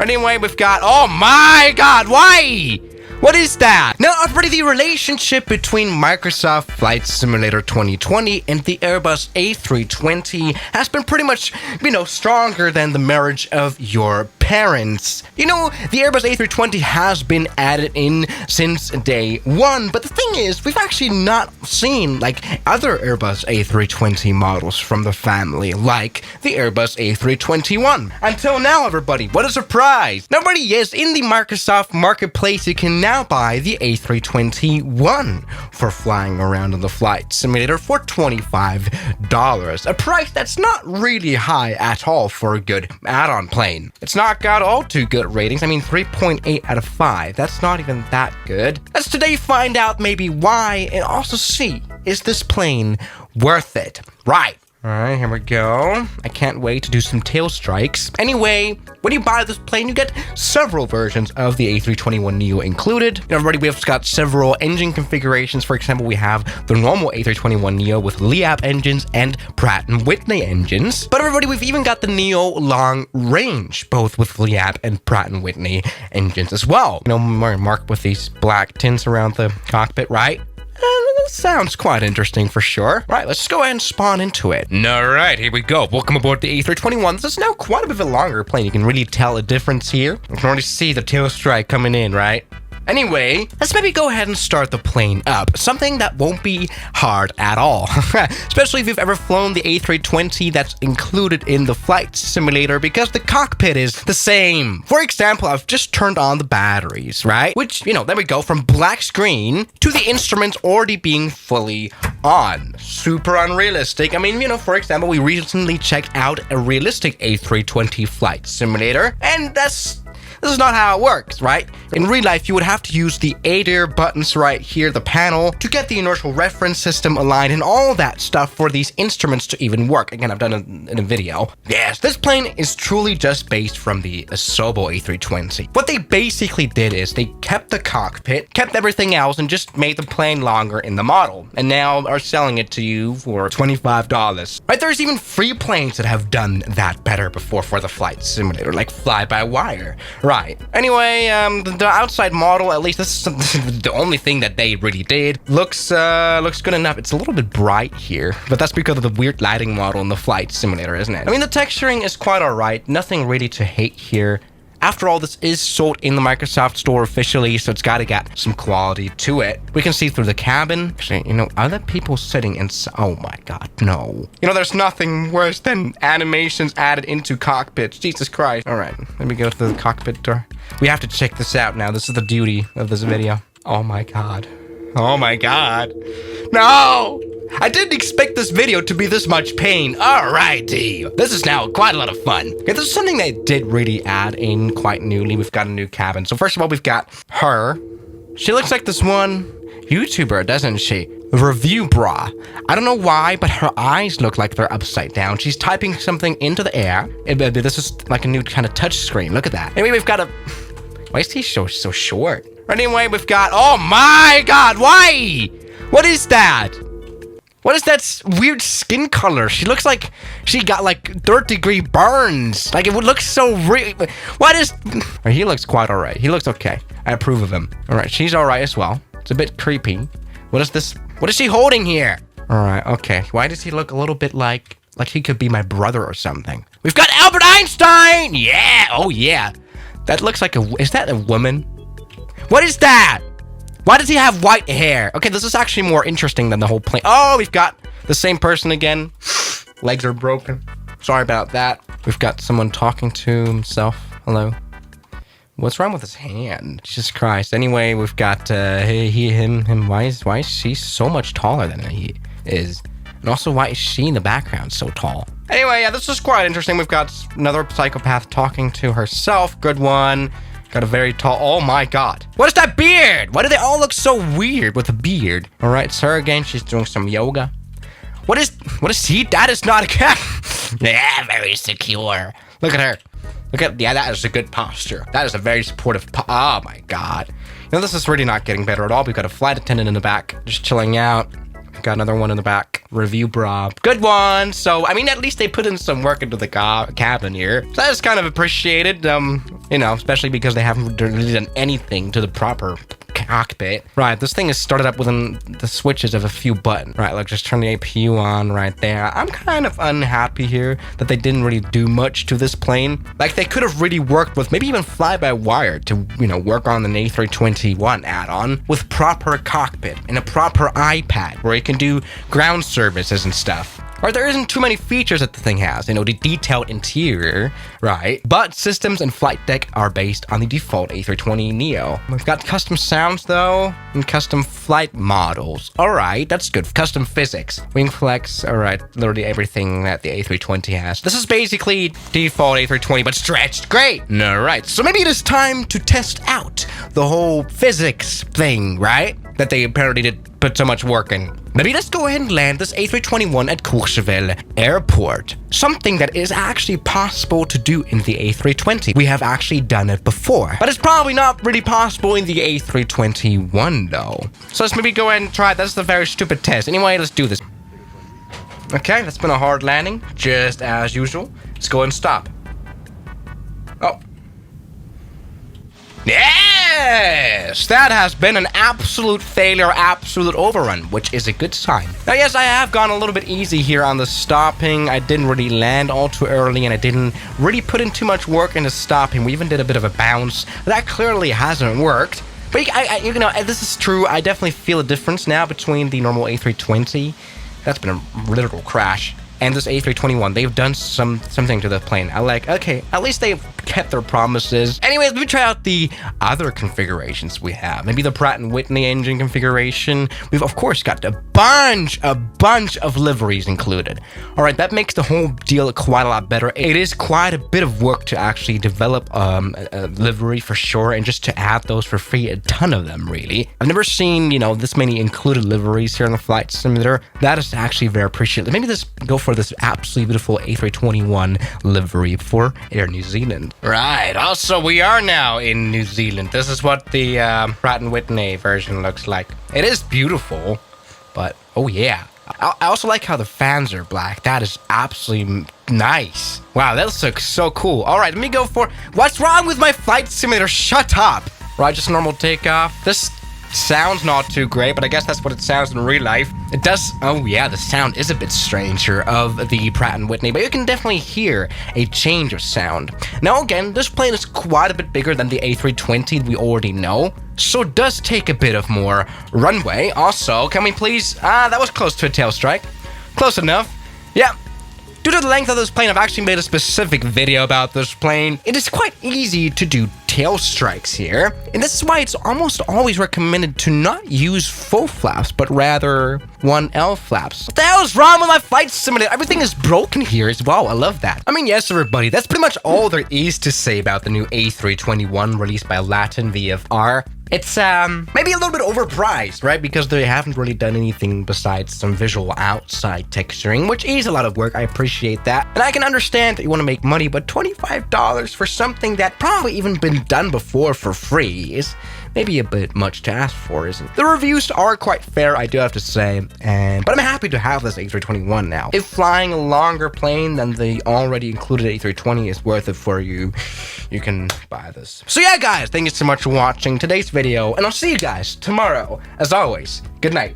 Anyway, we've got, oh my god, why? What is that? Now, already the relationship between Microsoft Flight Simulator 2020 and the Airbus A320 has been pretty much, stronger than the marriage of your parents. The Airbus A320 has been added in since day one, but the thing is, we've actually not seen, other Airbus A320 models from the family, like the Airbus A321. Until now, everybody, what a surprise! Nobody is in the Microsoft Marketplace. You can now buy the A321 for flying around in the flight simulator for $25, a price that's not really high at all for a good add-on plane. It's not got all too good ratings. 3.8 out of 5. That's not even that good. Let's today find out maybe why and also see, is this plane worth it? Right. Alright, here we go. I can't wait to do some tail strikes. Anyway, when you buy this plane, you get several versions of the A321neo included. Everybody, we've got several engine configurations. For example, we have the normal A321neo with Liap engines and Pratt & Whitney engines. But everybody, we've even got the Neo Long Range, both with Liap and Pratt & Whitney engines as well. Marked with these black tints around the cockpit, right? Sounds quite interesting for sure. Right, let's just go ahead and spawn into it. Alright, here we go. Welcome aboard the A321. This is now quite a bit of a longer plane. You can really tell a difference here. You can already see the tail strike coming in, right? Anyway, let's maybe go ahead and start the plane up. Something that won't be hard at all. Especially if you've ever flown the A320 that's included in the flight simulator, because the cockpit is the same. For example, I've just turned on the batteries, right? Which, there we go, from black screen to the instruments already being fully on. Super unrealistic. For example, we recently checked out a realistic A320 flight simulator, and this is not how it works, right? In real life, you would have to use the ADDON buttons right here, the panel, to get the inertial reference system aligned and all that stuff for these instruments to even work. Again, I've done it in a video. Yes, this plane is truly just based from the Asobo A320. What they basically did is they kept the cockpit, kept everything else, and just made the plane longer in the model, and now are selling it to you for $25. Right, there's even free planes that have done that better before for the flight simulator, like fly-by-wire. Right. Anyway, the outside model, at least this is the only thing that they really did, looks good enough. It's a little bit bright here, but that's because of the weird lighting model in the flight simulator, isn't it? The texturing is quite alright. Nothing really to hate here. After all, this is sold in the Microsoft Store officially, so it's got to get some quality to it. We can see through the cabin. Actually, are there people sitting inside? Oh my god, no. There's nothing worse than animations added into cockpits. Jesus Christ. All right, let me go to the cockpit door. We have to check this out now. This is the beauty of this video. Oh my god. Oh my god. No! I didn't expect this video to be this much pain. Alrighty. This is now quite a lot of fun. Okay, this is something they did really add in quite newly. We've got a new cabin. So first of all, we've got her. She looks like this one YouTuber, doesn't she? Review Bra. I don't know why, but her eyes look like they're upside down. She's typing something into the air. This is like a new kind of touch screen. Look at that. Anyway, we've got a... Why is he so short? Anyway, we've got... Oh my god, why? What is that? What is that weird skin color? She looks like she got third-degree burns. It would look so real. What is... He looks quite alright. He looks okay. I approve of him. Alright, she's alright as well. It's a bit creepy. What is this? What is she holding here? Alright, okay. Why does he look a little bit like he could be my brother or something? We've got Albert Einstein! Yeah! Oh, yeah. That looks like a... Is that a woman? What is that? Why does he have white hair? Okay, this is actually more interesting than the whole plane. Oh, we've got the same person again. Legs are broken. Sorry about that. We've got someone talking to himself. Hello. What's wrong with his hand? Jesus Christ. Anyway, we've got him. Why is she so much taller than he is? And also, why is she in the background so tall? Anyway, yeah, this is quite interesting. We've got another psychopath talking to herself. Good one. Got a very tall... Oh my god. What is that beard? Why do they all look so weird with a beard? Alright, it's her again. She's doing some yoga. What is he? That is not a cat. Yeah, very secure. Look at her. Yeah, that is a good posture. That is a very supportive oh my god. This is really not getting better at all. We've got a flight attendant in the back just chilling out. Got another one in the back. Review bra. Good one. So, I mean, at least they put in some work into the cabin here. So that's kind of appreciated, you know, especially because they haven't really done anything to the proper cockpit. Right, this thing is started up within the switches of a few buttons. Right, like just turn the APU on right there. I'm kind of unhappy here that they didn't really do much to this plane. Like, they could have really worked with maybe even fly-by-wire to, you know, work on an A321 add-on with proper cockpit and a proper iPad where you can do ground services and stuff. Right, there isn't too many features that the thing has, you know, the detailed interior, right? But systems and flight deck are based on the default A320neo. We've got custom sounds though, and custom flight models. All right, that's good. Custom physics, wing flex, all right, literally everything that the A320 has. This is basically default A320, but stretched. Great. All right, so maybe it is time to test out the whole physics thing, right? That they apparently did put so much work in. Maybe let's go ahead and land this A321 at Courchevel Airport. Something that is actually possible to do in the A320. We have actually done it before, but it's probably not really possible in the A321 though. So let's maybe go ahead and try it. That's a very stupid test. Anyway, let's do this. Okay, that's been a hard landing, just as usual. Let's go ahead and stop. Oh. Yes! That has been an absolute failure, absolute overrun, which is a good sign. Now, yes, I have gone a little bit easy here on the stopping. I didn't really land all too early, and I didn't really put in too much work into stopping. We even did a bit of a bounce. That clearly hasn't worked. But, you know, this is true. I definitely feel a difference now between the normal A320. That's been a literal crash. And this A321, they've done something to the plane. I like, okay, at least they've kept their promises. Anyways, let me try out the other configurations we have. Maybe the Pratt & Whitney engine configuration. We've, of course, got a bunch of liveries included. All right, that makes the whole deal quite a lot better. It is quite a bit of work to actually develop a livery for sure, and just to add those for free, a ton of them, really. I've never seen, you know, this many included liveries here in the flight simulator. That is actually very appreciated. Maybe let's go for this absolutely beautiful A321 livery for Air New Zealand. Right, also we are now in New Zealand. This is what the Pratt & Whitney version looks like. It is beautiful, but oh yeah. I also like how the fans are black. That is absolutely nice. Wow, that looks so cool. All right, let me go for... What's wrong with my flight simulator? Shut up. Right, just normal takeoff. This sounds not too great, but I guess that's what it sounds in real life. It does... Oh yeah, the sound is a bit stranger of the Pratt & Whitney, but you can definitely hear a change of sound. Now again, this plane is quite a bit bigger than the A320 we already know, so it does take a bit of more runway. Also, can we please... that was close to a tail strike. Close enough. Yeah. Due to the length of this plane, I've actually made a specific video about this plane. It is quite easy to do tail strikes here, and this is why it's almost always recommended to not use full flaps, but rather 1L flaps. What the hell is wrong with my flight simulator? Everything is broken here as well. I love that. I mean, yes, everybody, that's pretty much all there is to say about the new A321 released by Latin VFR. It's maybe a little bit overpriced, right? Because they haven't really done anything besides some visual outside texturing, which is a lot of work. I appreciate that. And I can understand that you want to make money, but $25 for something that probably even been done before for free is maybe a bit much to ask for, isn't it? The reviews are quite fair, I do have to say, but I'm happy to have this A321 now. If flying a longer plane than the already included A320 is worth it for you, you can buy this. So yeah, guys, thank you so much for watching today's video, and I'll see you guys tomorrow. As always, good night.